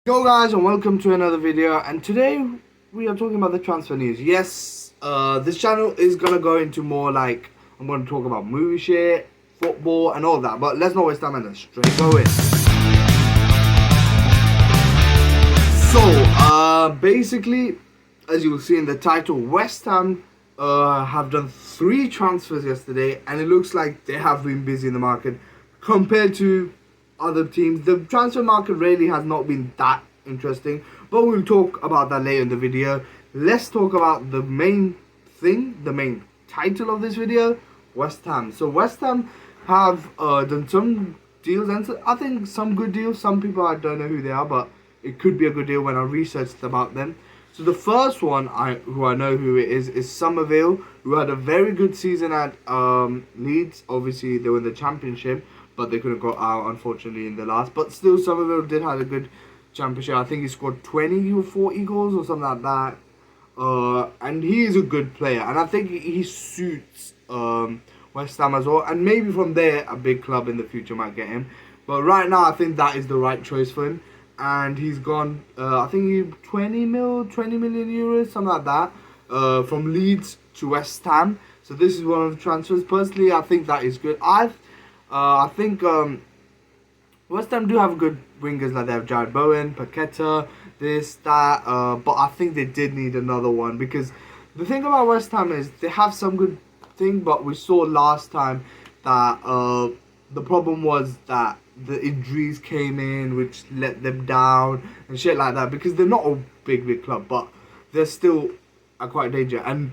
Yo guys, and welcome to another video, and today we are talking about the transfer news. Yes, this channel is gonna go into more like, I'm gonna talk about movie shit, football and all that, but let's not waste time and let's straight go in. So, basically, as you will see in the title, West Ham have done 3 transfers yesterday, and it looks like they have been busy in the market compared to other teams. The transfer market really has not been that interesting, but we'll talk about that later in the video. Let's talk about the main thing, the main title of this video, West Ham. So West Ham have done some deals, and I think some good deals. Some people, I don't know who they are, but it could be a good deal when I researched about them. So the first one, who I know who it is Somerville, who had a very good season at Leeds. Obviously, they were in the Championship, but they couldn't go out, unfortunately, in the last. But still, Somerville did have a good Championship. I think he scored 20 or 40 goals or something like that. And he is a good player, and I think he suits West Ham as well. And maybe from there, a big club in the future might get him. But right now, I think that is the right choice for him. And he's gone, I think he 20 million euros, something like that, from Leeds to West Ham. So this is one of the transfers. Personally, I think that is good. I think West Ham do have good wingers, like they have Jared Bowen, Paqueta, this, that, but I think they did need another one, because the thing about West Ham is they have some good thing, but we saw last time that the problem was that the injuries came in, which let them down and shit like that, because they're not a big club, but they're still a quite danger. And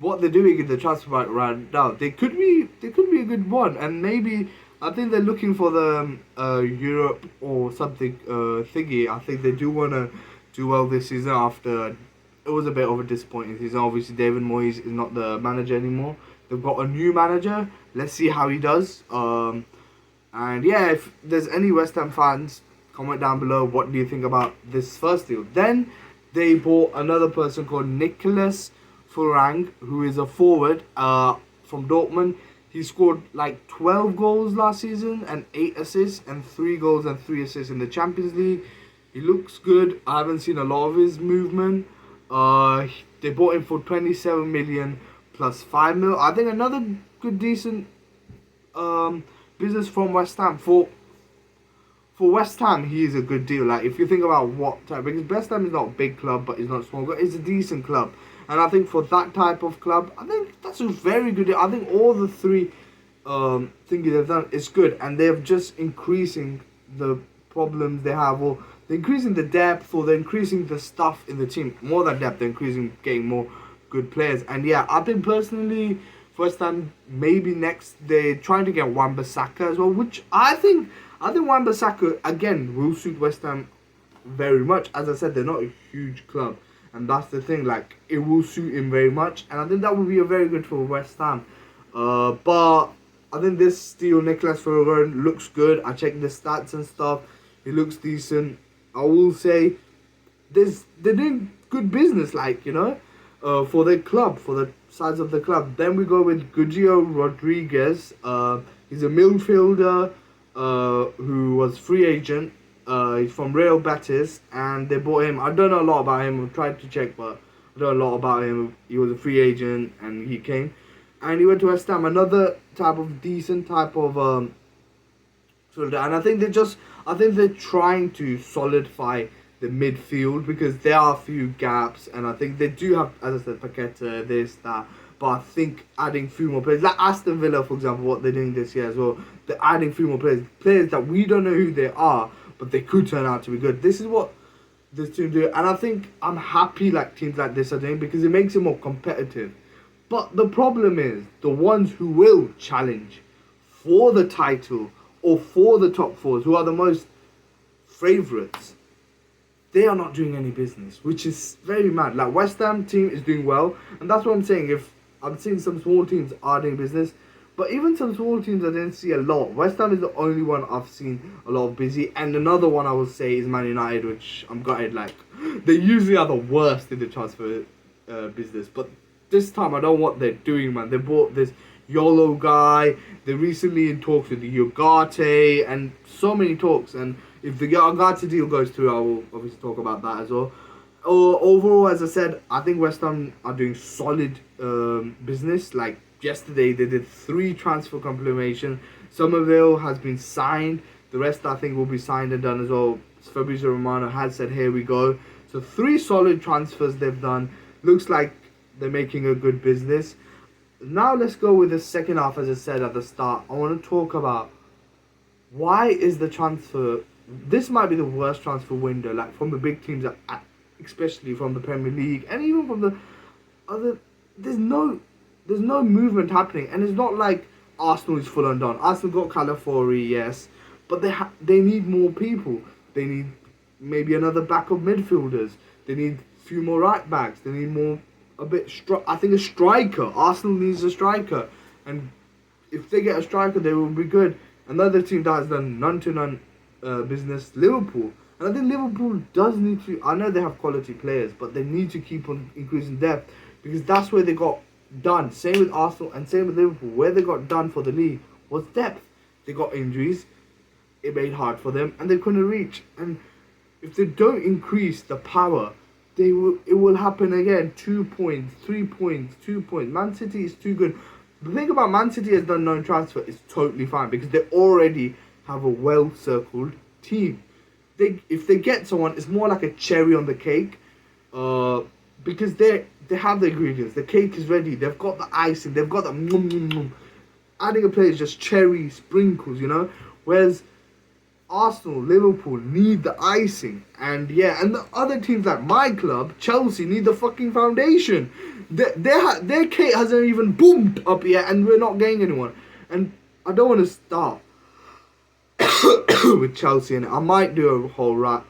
what they're doing in the transfer right now, they could be a good one, and maybe I think they're looking for the Europe or something thingy. I think they do want to do well this season after it was a bit of a disappointing season. Obviously, David Moyes is not the manager anymore. They've got a new manager. Let's see how he does. And yeah, if there's any West Ham fans, comment down below what do you think about this first deal. Then they bought another person called Nicholas Furang, who is a forward from Dortmund. He scored like 12 goals last season and 8 assists, and 3 goals and 3 assists in the Champions League. He looks good. I haven't seen a lot of his movement. They bought him for 27 million plus 5 mil. I think another good decent business from West Ham. For West Ham, he is a good deal. Like, if you think about what type, because West Ham is not a big club, but it's not small, but it's a decent club. And I think for that type of club, I think that's a very good deal. I think all the 3 thingy they've done is good, and they're just increasing the problems they have, or they're increasing the depth, or they're increasing the stuff in the team. More than depth, they're increasing, getting more good players. And yeah, I think personally, West Ham, maybe next they're trying to get Wan-Bissaka as well, which I think Wan-Bissaka again will suit West Ham very much. As I said, they're not a huge club, and that's the thing. Like, it will suit him very much, and I think that would be a very good for West Ham. But I think this deal, Nicholas Ferguson, looks good. I checked the stats and stuff. He looks decent. I will say, they're doing good business, like, you know, for their club, for the size of the club. Then we go with Gugio Rodriguez. He's a midfielder who was free agent. He's from Real Betis, and they bought him. I don't know a lot about him. I've tried to check, but I don't know a lot about him. He was a free agent, and he came, and he went to West Ham. Another type of decent type of fielder, and I think they're trying to solidify the midfield, because there are a few gaps, and I think they do have, as I said, Paqueta, this, that. But I think adding a few more players, like Aston Villa, for example, what they're doing this year as well, they're adding a few more players that we don't know who they are, but they could turn out to be good. This is what this team do, and I think I'm happy like teams like this are doing, because it makes it more competitive. But the problem is, the ones who will challenge for the title or for the top 4s, who are the most favourites, they are not doing any business, which is very mad. Like, West Ham team is doing well, and that's what I'm saying. If I'm seeing some small teams are doing business, but even some small teams I didn't see a lot. West Ham is the only one I've seen a lot of busy, and another one I will say is Man United, which I'm gutted. Like, they usually are the worst in the transfer business, but this time I don't know what they're doing, man. They bought this YOLO guy. They're recently in talks with the Ugarte, and so many talks, and If the Garcia deal goes through, I will obviously talk about that as well. Overall, as I said, I think West Ham are doing solid business. Like yesterday, they did 3 transfer confirmation. Somerville has been signed. The rest, I think, will be signed and done as well. Fabrizio Romano has said, "Here we go." So 3 solid transfers they've done. Looks like they're making a good business. Now let's go with the second half. As I said at the start, I want to talk about why is the transfer. This might be the worst transfer window, like from the big teams, especially from the Premier League and even from the other. There's no movement happening, and it's not like Arsenal is full on done. Arsenal got Calafiori, yes, but they need more people. They need maybe another backup midfielders. They need a few more right backs. They need more I think a striker. Arsenal needs a striker, and if they get a striker, they will be good. Another team that has done none to none business, Liverpool. And I think Liverpool does need to. I know they have quality players, but they need to keep on increasing depth, because that's where they got done. Same with Arsenal and same with Liverpool. Where they got done for the league was depth. They got injuries. It made hard for them, and they couldn't reach. And if they don't increase the power, it will happen again. 2 points, 3 points, 2 points. Man City is too good. The thing about Man City has done no transfer is totally fine, because they already have a well circled team. If they get someone, it's more like a cherry on the cake, because they have the ingredients. The cake is ready. They've got the icing. They've got the adding a player is just cherry sprinkles, Whereas Arsenal, Liverpool need the icing, and the other teams like my club, Chelsea, need the fucking foundation. Their cake hasn't even boomed up yet, and we're not getting anyone. And I don't want to start with Chelsea, and I might do I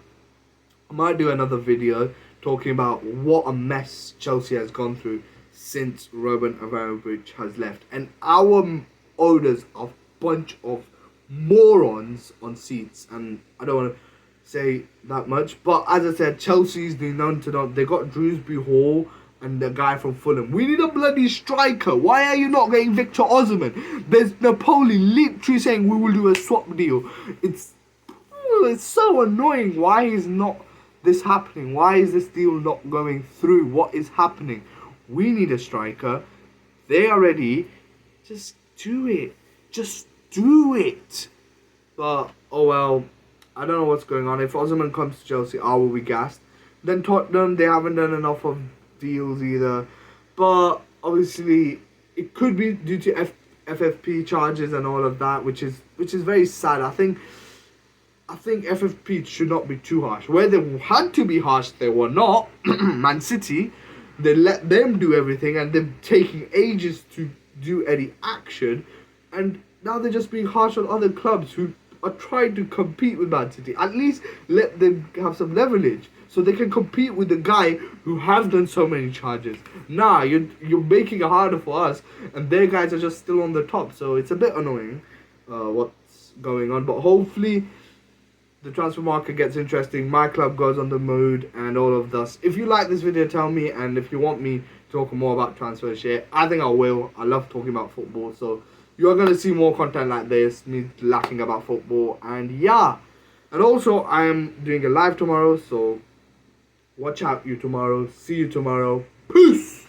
might do another video talking about what a mess Chelsea has gone through since Roman Abramovich has left, and our owners are a bunch of morons on seats, and I don't want to say that much, but as I said, Chelsea's doing none to none. They got Drewsbury Hall and the guy from Fulham. We need a bloody striker. Why are you not getting Victor Osimhen? There's Napoli literally saying we will do a swap deal. It's so annoying. Why is not this happening? Why is this deal not going through? What is happening? We need a striker. They are ready. Just do it. Just do it. But oh well, I don't know what's going on. If Osimhen comes to Chelsea, I will be gassed. Then Tottenham, they haven't done enough of deals either. But obviously, it could be due to FFP charges and all of that, which is very sad. I think FFP should not be too harsh. Where they had to be harsh, they were not. Man City, they let them do everything, and they're taking ages to do any action, and now they're just being harsh on other clubs who are trying to compete with Man City. At least let them have some leverage so they can compete with the guy who has done so many charges. Nah, you're making it harder for us, and their guys are just still on the top. So it's a bit annoying what's going on. But hopefully the transfer market gets interesting. My club goes on the mood and all of this. If you like this video, tell me. And if you want me to talk more about transfer shit, I think I will. I love talking about football. So you're going to see more content like this, me laughing about football, and yeah. And also, I am doing a live tomorrow, so watch out you tomorrow. See you tomorrow. Peace!